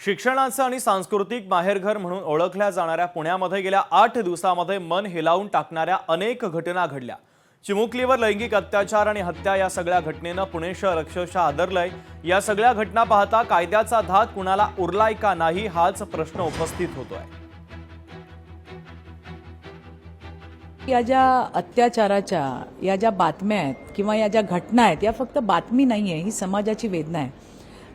शिक्षणाचं आणि सांस्कृतिक माहेरघर म्हणून ओळखल्या जाणाऱ्या पुण्यामध्ये गेल्या 8 दिवसांमध्ये मन हेलावून टाकणाऱ्या अनेक घटना घडल्या। चिमुकलीवर लैंगिक अत्याचार आणि हत्या या सगळ्या घटनेनं पुणे शहर अक्षरशः हादरलंय। या सगळ्या घटना पाहता कायद्याचा धाक कुणाला उरलाय का नाही हाच प्रश्न उपस्थित होतोय। या ज्या अत्याचाराच्या या ज्या बातम्या आहेत किंवा या ज्या घटना आहेत या फक्त बातमी नाहीये, ही समाजाची वेदना आहे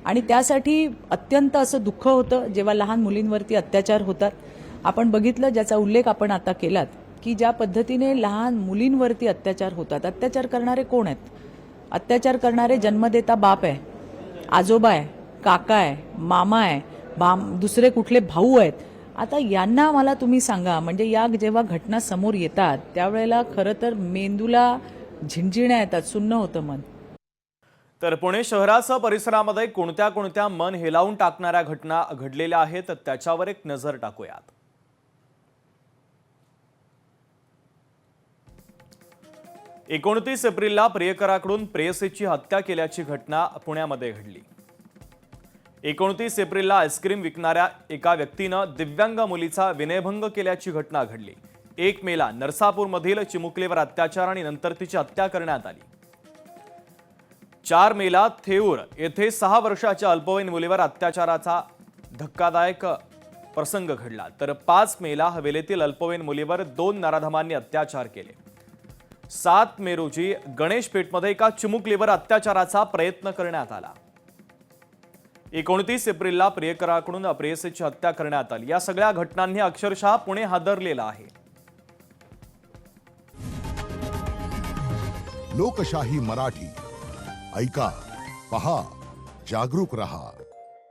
आणि त्यासाठी अत्यंत असं दुःख होतं जेव्हा लहान मुलींवरती अत्याचार होतात। आपण बघितलं, ज्याचा उल्लेख आपण आता केलात, की ज्या पद्धतीने लहान मुलींवरती अत्याचार होतात। अत्याचार करणारे कोण आहेत? अत्याचार करणारे जन्मदेता बाप आहे, आजोबा आहे, काका आहे, मामा आहे, दुसरे कुठले भाऊ आहेत। आता यांना मला तुम्ही सांगा, म्हणजे या जेव्हा घटना समोर येतात त्यावेळेला खरं तर मेंदूला झिंझिण्या येतात, सुन्न होतं मन। तर पुणे शहरासह परिसरामध्ये कोणत्या मन हेलावून टाकणाऱ्या घटना घडलेल्या आहेत त्याच्यावर एक नजर टाकूयात। 29 एप्रिलला प्रियकराकडून प्रेयसीची हत्या केल्याची घटना पुण्यामध्ये घडली। 29 एप्रिलला आईस्क्रीम विकणाऱ्या एका व्यक्तीनं दिव्यांग मुलीचा विनयभंग केल्याची घटना घडली। 1 मेला नरसापूरमधील चिमुकलीवर अत्याचार आणि नंतर तिची हत्या करण्यात आली। 4 मेला थेऊर येथे 6 वर्षाच्या अल्पवयीन मुलीवर अत्याचाराचा धक्कादायक प्रसंग घडला। तर 5 मेला हवेलीतील अल्पवयीन मुलीवर 2 नराधमांनी अत्याचार केले। 7 मे रोजी गणेशपेठमध्ये एका चिमुकलीवर अत्याचाराचा प्रयत्न करण्यात आला। 29 एप्रिलला प्रियकराकडून प्रेयसीची हत्या करण्यात आली। या सगळ्या घटनांनी अक्षरशः पुणे हादरलेलं आहे। लोकशाही मराठी ऐका, पहा, जागरूक रहा।